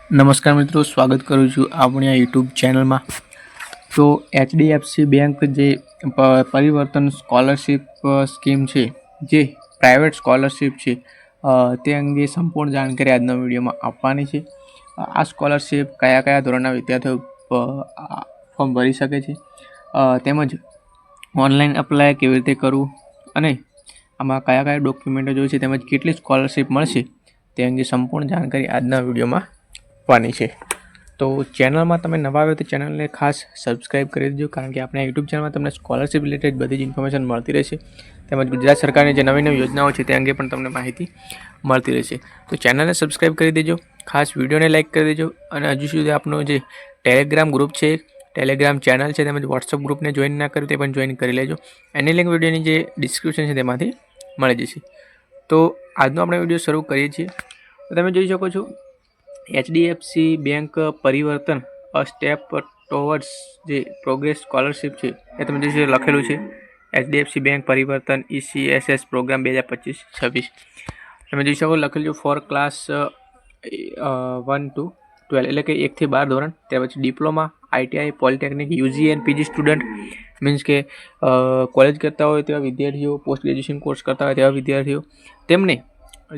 નમસ્કાર મિત્રો, સ્વાગત કરું છું આપણી આ યુટ્યુબ ચેનલમાં। તો HDFC બેંક જે પરિવર્તન સ્કોલરશિપ સ્કીમ છે, જે પ્રાઇવેટ સ્કોલરશિપ છે, તે અંગે સંપૂર્ણ જાણકારી આજના વિડીયોમાં આપવાની છે। આ સ્કોલરશિપ કયા કયા ધોરણના વિદ્યાર્થીઓ ફોર્મ ભરી શકે છે, તેમજ ઓનલાઈન અપ્લાય કેવી રીતે કરવું અને આમાં કયા કયા ડોક્યુમેન્ટો જોઈએ છે, તેમજ કેટલી સ્કોલરશિપ મળશે તે અંગે સંપૂર્ણ જાણકારી આજના વિડીયોમાં આપવાની છે। તો ચેનલમાં તમે નવા આવ્યો તો ચેનલને ખાસ સબસ્ક્રાઇબ કરી દેજો, કારણ કે આપણે યુટ્યુબ ચેનલમાં તમને સ્કોલરશિપ રિલેટેડ બધી જ ઇન્ફોર્મેશન મળતી રહેશે, તેમજ ગુજરાત સરકારની જે નવી નવી યોજનાઓ છે તે અંગે પણ તમને માહિતી મળતી રહેશે। તો ચેનલને સબસ્ક્રાઇબ કરી દેજો, ખાસ વિડીયોને લાઇક કરી દેજો, અને હજુ સુધી આપણો જે ટેલિગ્રામ ગ્રુપ છે, ટેલિગ્રામ ચેનલ છે, તેમજ વોટ્સઅપ ગ્રુપને જોઈન ના કર્યું તે પણ જોઈન કરી લેજો। એની લિંક વિડીયોની જે ડિસ્ક્રિપ્શન છે તેમાંથી મળી જશે। તો આજનો આપણે વિડીયો શરૂ કરીએ છીએ। તો તમે જોઈ શકો છો HDFC બેંક પરિવર્તન અ સ્ટેપ ટુવર્ડ્સ જે પ્રોગ્રેસ સ્કોલરશિપ છે એ તમે જોઈ લખેલું છે HDFC બેંક પરિવર્તન ECSS પ્રોગ્રામ 2025-26 તમે જોઈ શકો લખેલું ફોર ક્લાસ 1 to 12 એટલે કે 1 થી 12 ધોરણ, ત્યાર પછી diploma, ITI, polytechnic, UG and PG student means કે કોલેજ કરતા હોય તેવા વિદ્યાર્થીઓ, પોસ્ટ ગ્રેજ્યુએશન કોર્સ કરતા હોય તેવા વિદ્યાર્થીઓ, તેમને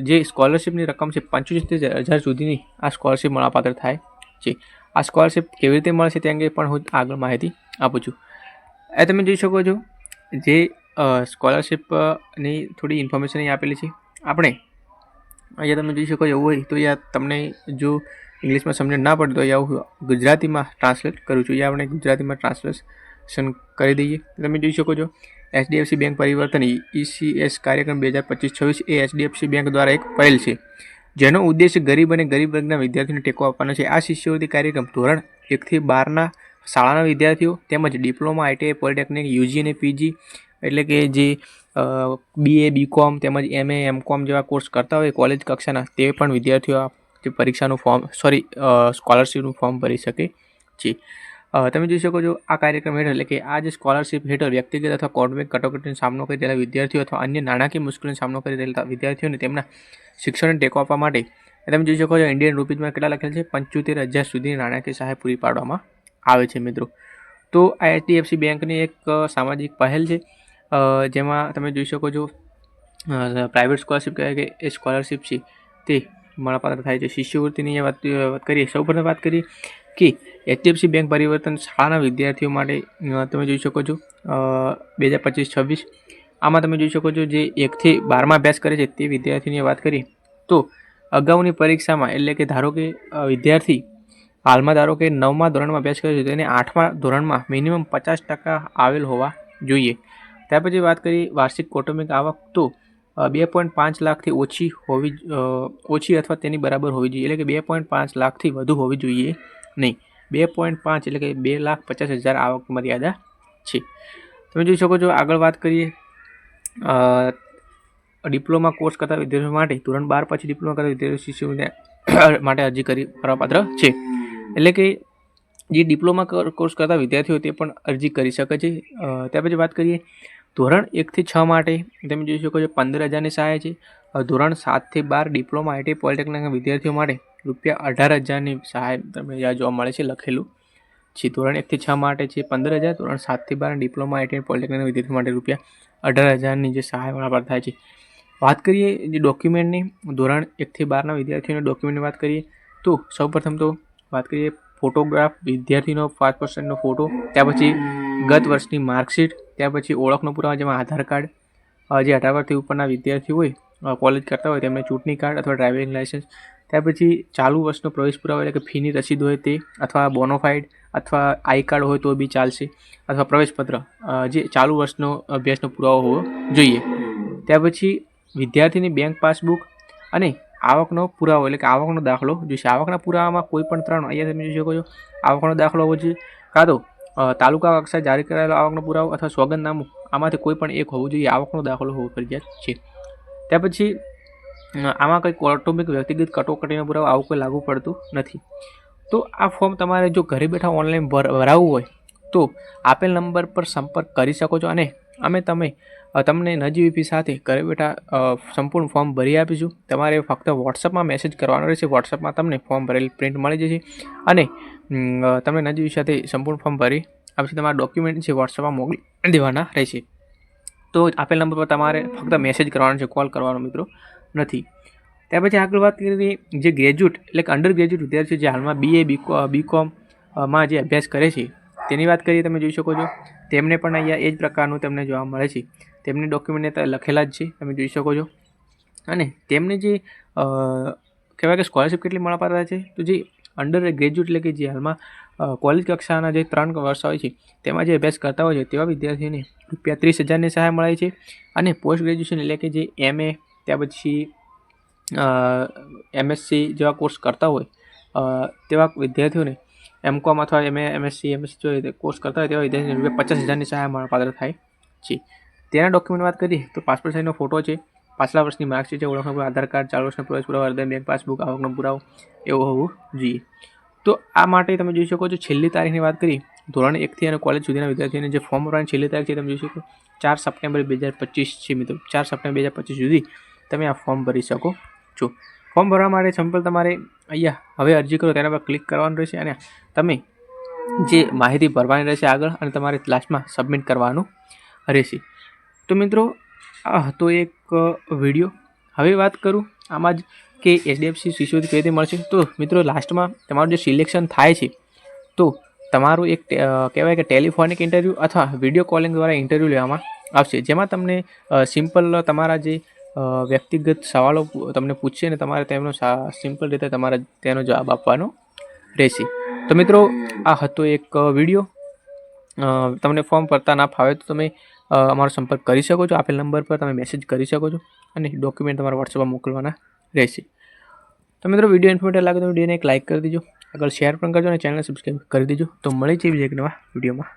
જે સ્કોલરશિપની રકમ છે 75,000 સુધીની આ સ્કોલરશિપ મળવાપાત્ર થાય છે। આ સ્કોલરશિપ કેવી રીતે મળશે તે અંગે પણ હું આગળ માહિતી આપું છું। એ તમે જોઈ શકો છો જે સ્કોલરશિપની થોડી ઇન્ફોર્મેશન અહીં આપેલી છે। આપણે અહીંયા તમે જોઈ શકો એવું હોય તો અહીંયા તમને જો ઇંગ્લિશમાં સમજણ ના પડે તો અહીંયા હું ગુજરાતીમાં ટ્રાન્સલેટ કરું છું। અહીંયા આપણે ગુજરાતીમાં ટ્રાન્સલેશન કરી દઈએ। તમે જોઈ શકો છો HDFC બેંક પરિવર્તન ECS કાર્યક્રમ 2025-26 એ HDFC બેંક દ્વારા એક પહેલ છે, જેનો ઉદ્દેશ્ય ગરીબ અને ગરીબ વર્ગના વિદ્યાર્થીઓને ટેકો આપવાનો છે। આ શિષ્યવૃત્તિ કાર્યક્રમ ધોરણ 1 થી 12ના શાળાના વિદ્યાર્થીઓ તેમજ ડિપ્લોમા, ITI, પોલિટેકનિક, UG અને PG એટલે કે જે BA, BCom તેમજ MA, MCom જેવા કોર્સ કરતા હોય કોલેજ કક્ષાના તે પણ વિદ્યાર્થીઓ જે પરીક્ષાનું સ્કોલરશિપનું ફોર્મ ભરી શકે છે। તમે જોઈ શકો છો આ કાર્યક્રમ હેઠળ એટલે કે આ જે સ્કોલરશિપ હેઠળ વ્યક્તિગત અથવા કૌટુંબિક કટોકટીનો સામનો કરી રહેલા વિદ્યાર્થીઓ અથવા અન્ય નાણાકીય મુશ્કેલીનો સામનો કરી રહેલા વિદ્યાર્થીઓને તેમના શિક્ષણને ટેકો આપવા માટે તમે જોઈ શકો છો ઇન્ડિયન રૂપીઝમાં કેટલા લખેલ છે 75,000 સુધીની નાણાકીય સહાય પૂરી પાડવામાં આવે છે મિત્રો। તો આ HDFC બેંકની એક સામાજિક પહેલ છે, જેમાં તમે જોઈ શકો છો પ્રાઇવેટ સ્કોલરશિપ કહેવાય કે એ સ્કોલરશિપ છે તે મળવાપાત્ર થાય છે। શિષ્યવૃત્તિની વાત કરીએ, સૌપ્રથમ વાત કરીએ કે HDFC બેંક પરિવર્તન શાળાના વિદ્યાર્થીઓ માટે તમે જોઈ શકો છો 2025-26 આમાં તમે જોઈ શકો છો જે 1 થી 12માં અભ્યાસ કરે છે તે વિદ્યાર્થીની વાત કરીએ તો અગાઉની પરીક્ષામાં એટલે કે ધારો કે વિદ્યાર્થી હાલમાં ધારો કે 9મા ધોરણમાં અભ્યાસ કરે છે તો એને 8મા ધોરણમાં મિનિમમ 50% આવેલ હોવા જોઈએ। ત્યાર પછી વાત કરીએ વાર્ષિક કૌટુંબિક આવક તો 2.5 લાખથી ઓછી અથવા તેની બરાબર હોવી જોઈએ, એટલે કે 2.5 લાખથી વધુ હોવી જોઈએ નહીં। 2.5 એટલે કે 2,50,000 આવક મર્યાદા છે। તમે જોઈ શકો છો આગળ વાત કરીએ ડિપ્લોમા કોર્સ કરતા વિદ્યાર્થીઓ માટે ધોરણ 12 પછી ડિપ્લોમા કરતા વિદ્યાર્થીઓ શિષ્યવૃત્તિ માટે અરજી કરવાપાત્ર છે, એટલે કે જે ડિપ્લોમા કોર્સ કરતા વિદ્યાર્થીઓ તે પણ અરજી કરી શકે છે। ત્યાર પછી વાત કરીએ ધોરણ 1 થી 6 માટે તમે જોઈ શકો છો 15,000ની સહાય છે। ધોરણ 7 થી 12 ડિપ્લોમા, ITI, પોલિટેકનિકના વિદ્યાર્થીઓ માટે ₹18,000ની સહાય તમને જોવા મળે છે લખેલું છે। ધોરણ 1 થી 6 માટે છે 15,000, ધોરણ 7 થી 12 ડિપ્લોમા, ITI, પોલિટેકનિકના વિદ્યાર્થીઓ માટે ₹18,000ની જે સહાય મળવાપાત્ર થાય છે। વાત કરીએ જે ડોક્યુમેન્ટની, ધોરણ 1 થી 12ના વિદ્યાર્થીઓના ડોક્યુમેન્ટની વાત કરીએ તો સૌપ્રથમ તો વાત કરીએ ફોટોગ્રાફ, વિદ્યાર્થીનો 5%નો ફોટો, ત્યાર પછી ગત વર્ષની માર્કશીટ, ત્યાર પછી ઓળખનો પુરાવો જેમાં આધાર કાર્ડ, જે 18 વર્ષથી ઉપરના વિદ્યાર્થી હોય કોલેજ કરતા હોય તેમને ચૂંટણી કાર્ડ અથવા ડ્રાઇવિંગ લાઇસન્સ, ત્યાર પછી ચાલુ વર્ષનો પ્રવેશ પુરાવો એટલે કે ફીની રસીદ હોય તે, અથવા બોનોફાઇડ અથવા આઈ કાર્ડ હોય તો બી ચાલશે, અથવા પ્રવેશપત્ર જે ચાલુ વર્ષનો અભ્યાસનો પુરાવો હોવો જોઈએ। ત્યાર પછી વિદ્યાર્થીની બેંક પાસબુક અને આવકનો પુરાવો એટલે કે આવકનો દાખલો જોઈશે। આવકના પુરાવામાં કોઈ પણ 3 અહીંયા તમે જોઈ શકો છો આવકનો દાખલો હોવો જોઈએ, કાં તો તાલુકા કક્ષાએ જારી કરાયેલો આવકનો પુરાવો અથવા સોગંદનામું, આમાંથી કોઈ પણ એક હોવું જોઈએ। આવકનો દાખલો હોવો ફરજિયાત છે। ત્યાર પછી આમાં કંઈ કૌટુંબિક વ્યક્તિગત કટોકટીનો પુરાવો આવું કોઈ લાગુ પડતું નથી। તો આ ફોર્મ તમારે જો ઘરે બેઠા ઓનલાઈન ભરાવવું હોય તો આપેલ નંબર પર સંપર્ક કરી શકો છો, અને અમે તમે તમને નજીવી ફી સાથે ઘરે બેઠા સંપૂર્ણ ફોર્મ ભરી આપીશું. તમારે ફક્ત વોટ્સઅપમાં મેસેજ કરવાનો રહેશે. વોટ્સઅપમાં તમને ફોર્મ ભરેલ પ્રિન્ટ મળી જશે અને તમને નજીવી સાથે સંપૂર્ણ ફોર્મ ભરી આપશે. તમારા ડોક્યુમેન્ટ છે વોટ્સઅપમાં મોકલી દેવાના રહેશે. તો આપેલ નંબર પર તમારે ફક્ત મેસેજ કરવાનો છે, કોલ કરવાનો મિત્રો નથી. ત્યાર પછી આગળ વાત કરીએ જે ગ્રેજ્યુએટ એટલે કે અંડર ગ્રેજ્યુએટ વિદ્યાર્થીઓ જે હાલમાં BA BCom જે અભ્યાસ કરે છે તેની વાત કરીએ. તમે જોઈ શકો છો તેમને પણ અહીંયા એ જ પ્રકારનું તમને જોવા મળે છે. તેમની ડોક્યુમેન્ટ લખેલા જ છે, તમે જોઈ શકો છો. અને તેમને જે કહેવાય કે સ્કોલરશિપ કેટલી મળવાપાત્ર છે, તો જે અંડર ગ્રેજ્યુએટ એટલે કે જે હાલમાં કોલેજ કક્ષાના જે 3 વર્ષ હોય છે તેમાં જે અભ્યાસ કરતા હોય છે તેવા વિદ્યાર્થીઓને ₹30,000ની સહાય મળે છે. અને પોસ્ટ ગ્રેજ્યુએશન એટલે કે જે MA ત્યાર પછી MSc જેવા કોર્સ કરતા હોય તેવા વિદ્યાર્થીઓને MCom અથવા MSc જો કોર્સ કરતા હોય તેવા વિદ્યાર્થીઓને ₹50,000ની સહાય મળવાપાત્ર થાય છે. તેના ડોક્યુમેન્ટ વાત કરીએ તો પાસપોર્ટ સાઇઝનો ફોટો છે, પાછલા વર્ષની માર્કશીટ છે, ઓળખનો પુરાવો, આધાર કાર્ડ, 4 વર્ષનો પ્રવેશ પુરાવો, આધાર બેંક પાસબુક, આવકનો પુરાવો એવું હોવું જોઈએ. તો આ માટે તમે જોઈ શકો છો છેલ્લી તારીખની વાત કરીએ ધોરણ 1થી અને કોલેજ સુધીના વિદ્યાર્થીઓને જે ફોર્મ ભરવાની છેલ્લી તારીખ છે તમે જોઈ શકો 4 સપ્ટેમ્બર 2025 છે મિત્રો. 4 સપ્ટેમ્બર 2025 સુધી તમે આ ફોર્મ ભરી શકો છો. ફોર્મ ભરવા માટે સિમ્પલ તમારે અહીંયા હવે અરજી કરો તેના પર ક્લિક કરવાનું રહેશે અને તમે જે માહિતી ભરવાની રહેશે આગળ અને તમારે લાસ્ટમાં સબમિટ કરવાનું રહેશે. તો મિત્રો આ હતો એક વિડીયો. હવે વાત કરું આમાં જ કે HDFC શિષ્યવૃત્તિ કઈ રીતે મળશે. તો મિત્રો લાસ્ટમાં તમારું જે સિલેક્શન થાય છે તો તમારું એક કહેવાય કે ટેલિફોનિક ઇન્ટરવ્યૂ અથવા વિડીયો કોલિંગ દ્વારા ઇન્ટરવ્યૂ લેવામાં આવશે, જેમાં તમને સિમ્પલ તમારા જે વ્યક્તિગત સવાલો તમને પૂછશે અને તમારે તેમનો સિમ્પલ રીતે તમારે તેનો જવાબ આપવાનો રહેશે. તો મિત્રો આ હતો એક વિડીયો. તમને ફોર્મ ભરતા ના ફાવે તો તમે અમારો સંપર્ક કરી શકો છો. આપેલ નંબર પર તમે મેસેજ કરી શકો છો અને ડોક્યુમેન્ટ તમારા વોટ્સઅપમાં મોકલવાના રહેશે. તો મિત્રો વિડીયો ઇન્ફોર્મેટિવ લાગે તો વિડીયોને એક લાઇક કરી દેજો, આગળ શેર પણ કરજો અને ચેનલને સબસ્ક્રાઈબ કરી દેજો. તો મળી છે બીજા એક નવા વિડીયોમાં.